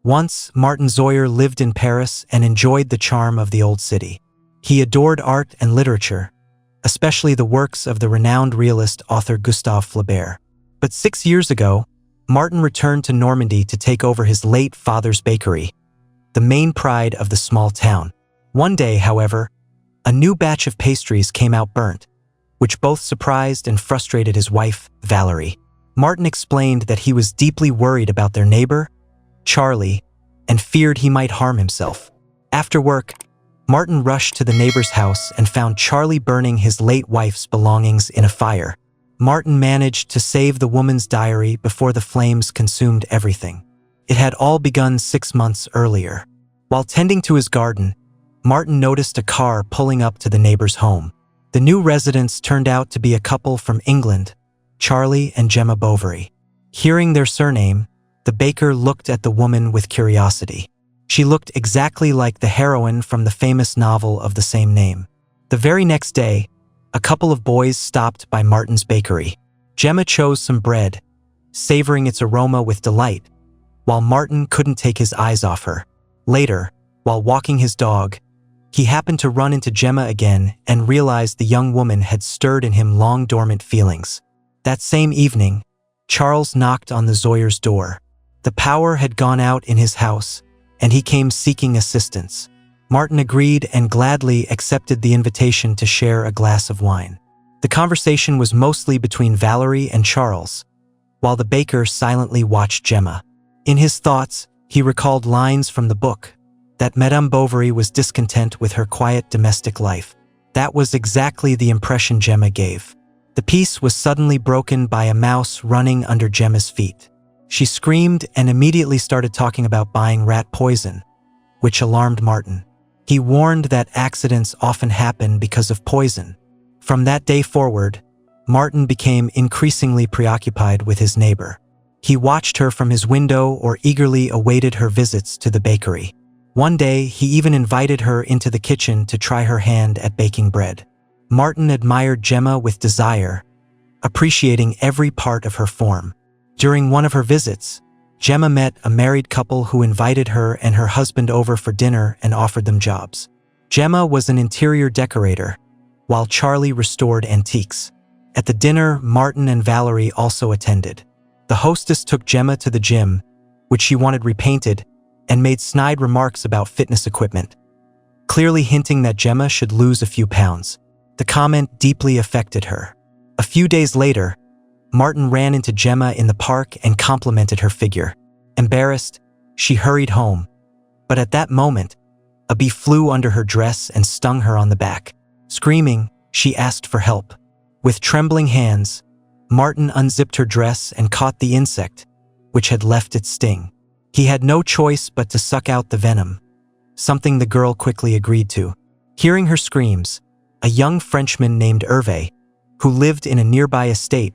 Once, Martin Zoyer lived in Paris and enjoyed the charm of the old city. He adored art and literature, especially the works of the renowned realist author Gustave Flaubert. But 6 years ago, Martin returned to Normandy to take over his late father's bakery, the main pride of the small town. One day, however, a new batch of pastries came out burnt, which both surprised and frustrated his wife, Valerie. Martin explained that he was deeply worried about their neighbor, Charlie, and feared he might harm himself. After work, Martin rushed to the neighbor's house and found Charlie burning his late wife's belongings in a fire. Martin managed to save the woman's diary before the flames consumed everything. It had all begun 6 months earlier. While tending to his garden, Martin noticed a car pulling up to the neighbor's home. The new residents turned out to be a couple from England, Charlie and Gemma Bovary. Hearing their surname, the baker looked at the woman with curiosity. She looked exactly like the heroine from the famous novel of the same name. The very next day, a couple of boys stopped by Martin's bakery. Gemma chose some bread, savoring its aroma with delight, while Martin couldn't take his eyes off her. Later, while walking his dog, he happened to run into Gemma again and realized the young woman had stirred in him long-dormant feelings. That same evening, Charles knocked on the Zoyers' door. The power had gone out in his house, and he came seeking assistance. Martin agreed and gladly accepted the invitation to share a glass of wine. The conversation was mostly between Valerie and Charles, while the baker silently watched Gemma. In his thoughts, he recalled lines from the book, that Madame Bovary was discontent with her quiet domestic life. That was exactly the impression Gemma gave. The peace was suddenly broken by a mouse running under Gemma's feet. She screamed and immediately started talking about buying rat poison, which alarmed Martin. He warned that accidents often happen because of poison. From that day forward, Martin became increasingly preoccupied with his neighbor. He watched her from his window or eagerly awaited her visits to the bakery. One day, he even invited her into the kitchen to try her hand at baking bread. Martin admired Gemma with desire, appreciating every part of her form. During one of her visits, Gemma met a married couple who invited her and her husband over for dinner and offered them jobs. Gemma was an interior decorator, while Charlie restored antiques. At the dinner, Martin and Valerie also attended. The hostess took Gemma to the gym, which she wanted repainted, and made snide remarks about fitness equipment, clearly hinting that Gemma should lose a few pounds. The comment deeply affected her. A few days later, Martin ran into Gemma in the park and complimented her figure. Embarrassed, she hurried home. But at that moment, a bee flew under her dress and stung her on the back. Screaming, she asked for help. With trembling hands, Martin unzipped her dress and caught the insect, which had left its sting. He had no choice but to suck out the venom, something the girl quickly agreed to. Hearing her screams, a young Frenchman named Hervé, who lived in a nearby estate,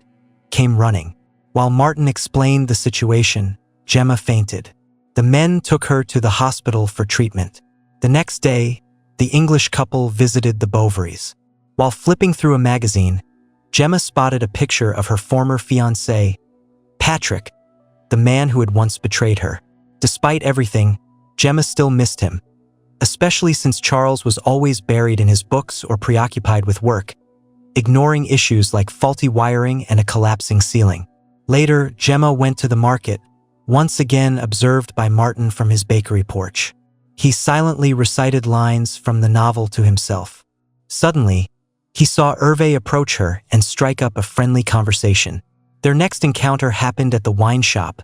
came running. While Martin explained the situation, Gemma fainted. The men took her to the hospital for treatment. The next day, the English couple visited the Bovarys. While flipping through a magazine, Gemma spotted a picture of her former fiancé, Patrick, the man who had once betrayed her. Despite everything, Gemma still missed him, especially since Charles was always buried in his books or preoccupied with work, ignoring issues like faulty wiring and a collapsing ceiling. Later, Gemma went to the market, once again observed by Martin from his bakery porch. He silently recited lines from the novel to himself. Suddenly, he saw Hervé approach her and strike up a friendly conversation. Their next encounter happened at the wine shop,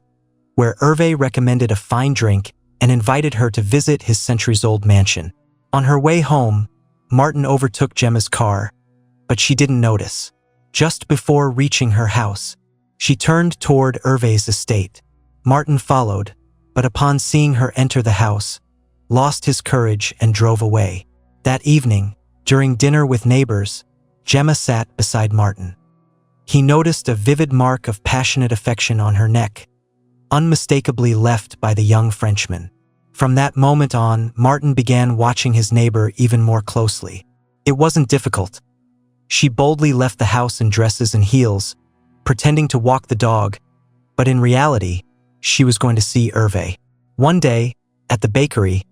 where Hervé recommended a fine drink and invited her to visit his centuries-old mansion. On her way home, Martin overtook Gemma's car, but she didn't notice. Just before reaching her house, she turned toward Hervé's estate. Martin followed, but upon seeing her enter the house, lost his courage and drove away. That evening, during dinner with neighbors, Gemma sat beside Martin. He noticed a vivid mark of passionate affection on her neck, unmistakably left by the young Frenchman. From that moment on, Martin began watching his neighbor even more closely. It wasn't difficult. She boldly left the house in dresses and heels, pretending to walk the dog, but in reality, she was going to see Hervé. One day, at the bakery,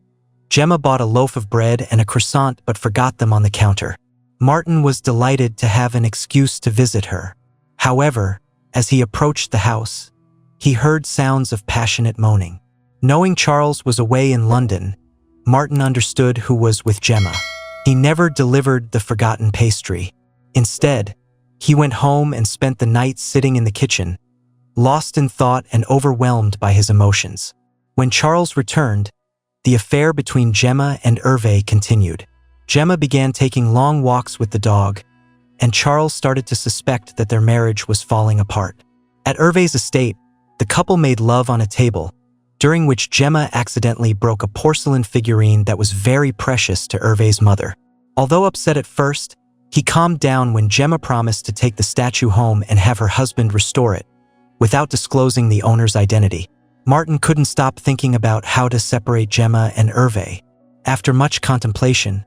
Gemma bought a loaf of bread and a croissant but forgot them on the counter. Martin was delighted to have an excuse to visit her. However, as he approached the house, he heard sounds of passionate moaning. Knowing Charles was away in London, Martin understood who was with Gemma. He never delivered the forgotten pastry. Instead, he went home and spent the night sitting in the kitchen, lost in thought and overwhelmed by his emotions. When Charles returned, the affair between Gemma and Hervé continued. Gemma began taking long walks with the dog, and Charles started to suspect that their marriage was falling apart. At Hervé's estate, the couple made love on a table, during which Gemma accidentally broke a porcelain figurine that was very precious to Hervé's mother. Although upset at first, he calmed down when Gemma promised to take the statue home and have her husband restore it, without disclosing the owner's identity. Martin couldn't stop thinking about how to separate Gemma and Hervé. After much contemplation,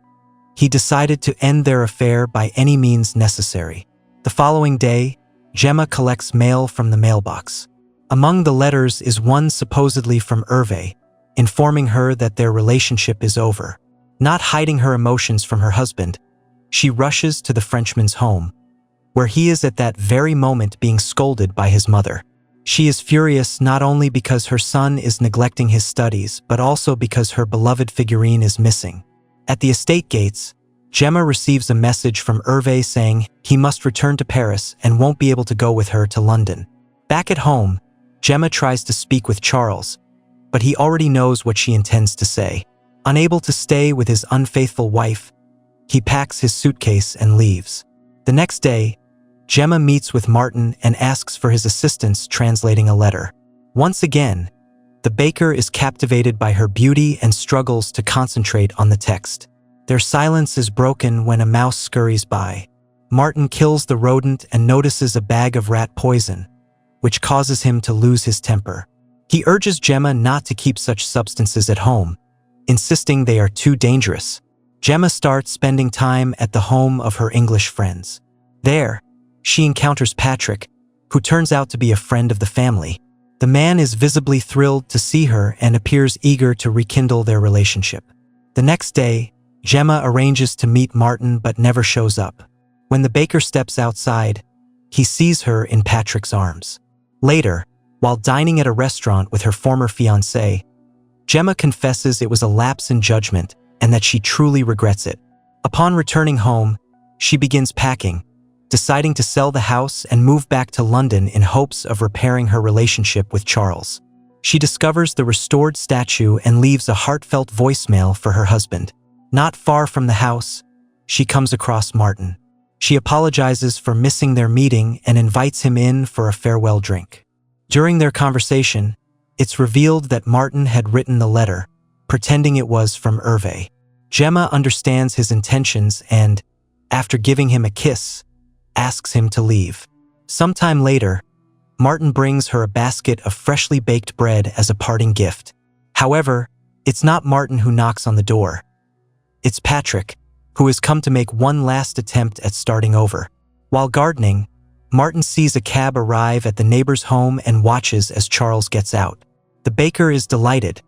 he decided to end their affair by any means necessary. The following day, Gemma collects mail from the mailbox. Among the letters is one supposedly from Hervé, informing her that their relationship is over. Not hiding her emotions from her husband, she rushes to the Frenchman's home, where he is at that very moment being scolded by his mother. She is furious not only because her son is neglecting his studies, but also because her beloved figurine is missing. At the estate gates, Gemma receives a message from Hervé saying he must return to Paris and won't be able to go with her to London. Back at home, Gemma tries to speak with Charles, but he already knows what she intends to say. Unable to stay with his unfaithful wife, he packs his suitcase and leaves. The next day, Gemma meets with Martin and asks for his assistance translating a letter. Once again, the baker is captivated by her beauty and struggles to concentrate on the text. Their silence is broken when a mouse scurries by. Martin kills the rodent and notices a bag of rat poison, which causes him to lose his temper. He urges Gemma not to keep such substances at home, insisting they are too dangerous. Gemma starts spending time at the home of her English friends. There, she encounters Patrick, who turns out to be a friend of the family. The man is visibly thrilled to see her and appears eager to rekindle their relationship. The next day, Gemma arranges to meet Martin but never shows up. When the baker steps outside, he sees her in Patrick's arms. Later, while dining at a restaurant with her former fiancé, Gemma confesses it was a lapse in judgment and that she truly regrets it. Upon returning home, she begins packing, deciding to sell the house and move back to London in hopes of repairing her relationship with Charles. She discovers the restored statue and leaves a heartfelt voicemail for her husband. Not far from the house, she comes across Martin. She apologizes for missing their meeting and invites him in for a farewell drink. During their conversation, it's revealed that Martin had written the letter, pretending it was from Hervé. Gemma understands his intentions and, after giving him a kiss, asks him to leave. Sometime later, Martin brings her a basket of freshly baked bread as a parting gift. However, it's not Martin who knocks on the door. It's Patrick, who has come to make one last attempt at starting over. While gardening, Martin sees a cab arrive at the neighbor's home and watches as Charles gets out. The baker is delighted,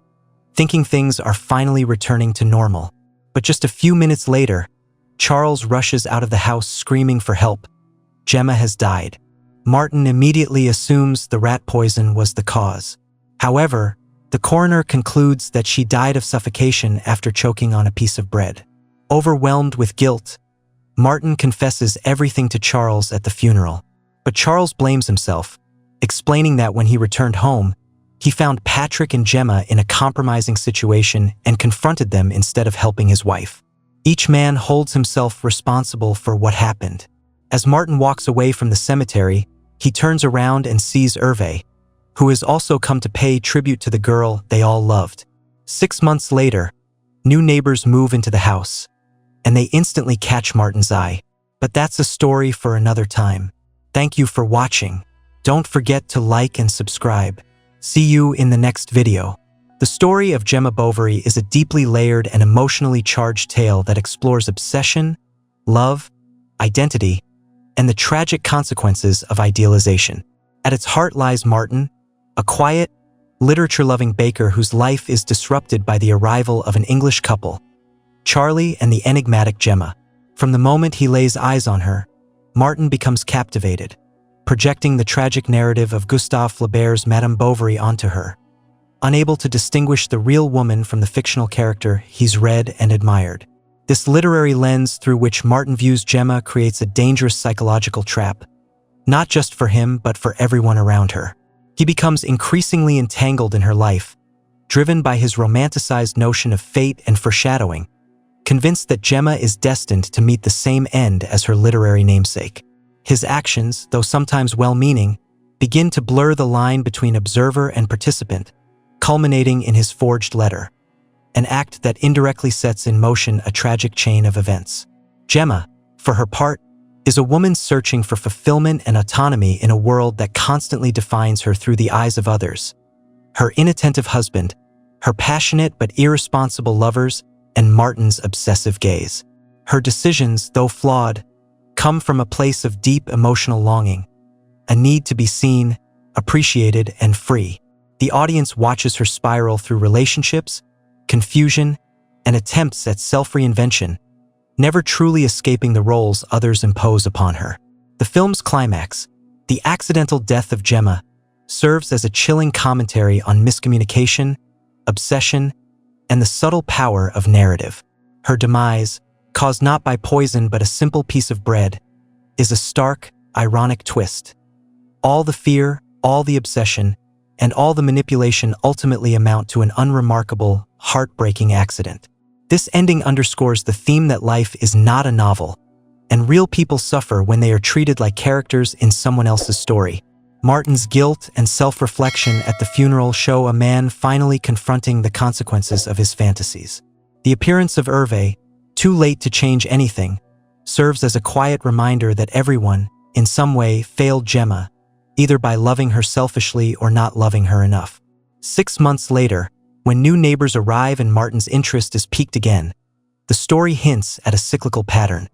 thinking things are finally returning to normal. But just a few minutes later, Charles rushes out of the house screaming for help. Gemma has died. Martin immediately assumes the rat poison was the cause. However, the coroner concludes that she died of suffocation after choking on a piece of bread. Overwhelmed with guilt, Martin confesses everything to Charles at the funeral. But Charles blames himself, explaining that when he returned home, he found Patrick and Gemma in a compromising situation and confronted them instead of helping his wife. Each man holds himself responsible for what happened. As Martin walks away from the cemetery, he turns around and sees Hervé, who has also come to pay tribute to the girl they all loved. 6 months later, new neighbors move into the house, and they instantly catch Martin's eye. But that's a story for another time. Thank you for watching. Don't forget to like and subscribe. See you in the next video. The story of Gemma Bovary is a deeply layered and emotionally charged tale that explores obsession, love, identity, and the tragic consequences of idealization. At its heart lies Martin, a quiet, literature-loving baker whose life is disrupted by the arrival of an English couple, Charlie and the enigmatic Gemma. From the moment he lays eyes on her, Martin becomes captivated, projecting the tragic narrative of Gustave Flaubert's Madame Bovary onto her. Unable to distinguish the real woman from the fictional character he's read and admired. This literary lens through which Martin views Gemma creates a dangerous psychological trap, not just for him but for everyone around her. He becomes increasingly entangled in her life, driven by his romanticized notion of fate and foreshadowing, convinced that Gemma is destined to meet the same end as her literary namesake. His actions, though sometimes well-meaning, begin to blur the line between observer and participant, culminating in his forged letter, an act that indirectly sets in motion a tragic chain of events. Gemma, for her part, is a woman searching for fulfillment and autonomy in a world that constantly defines her through the eyes of others. Her inattentive husband, her passionate but irresponsible lovers, and Martin's obsessive gaze. Her decisions, though flawed, come from a place of deep emotional longing, a need to be seen, appreciated, and free. The audience watches her spiral through relationships, confusion, and attempts at self-reinvention, never truly escaping the roles others impose upon her. The film's climax, the accidental death of Gemma, serves as a chilling commentary on miscommunication, obsession, and the subtle power of narrative. Her demise, caused not by poison but a simple piece of bread, is a stark, ironic twist. All the fear, all the obsession, and all the manipulation ultimately amount to an unremarkable, heartbreaking accident. This ending underscores the theme that life is not a novel, and real people suffer when they are treated like characters in someone else's story. Martin's guilt and self-reflection at the funeral show a man finally confronting the consequences of his fantasies. The appearance of Hervé, too late to change anything, serves as a quiet reminder that everyone, in some way, failed Gemma, either by loving her selfishly or not loving her enough. 6 months later, when new neighbors arrive and Martin's interest is piqued again, the story hints at a cyclical pattern,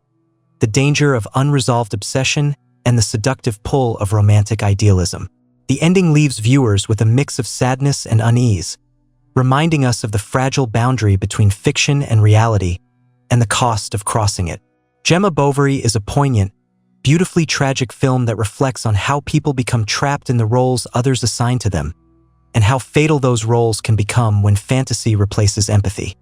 the danger of unresolved obsession and the seductive pull of romantic idealism. The ending leaves viewers with a mix of sadness and unease, reminding us of the fragile boundary between fiction and reality and the cost of crossing it. Gemma Bovary is a poignant, beautifully tragic film that reflects on how people become trapped in the roles others assign to them, and how fatal those roles can become when fantasy replaces empathy.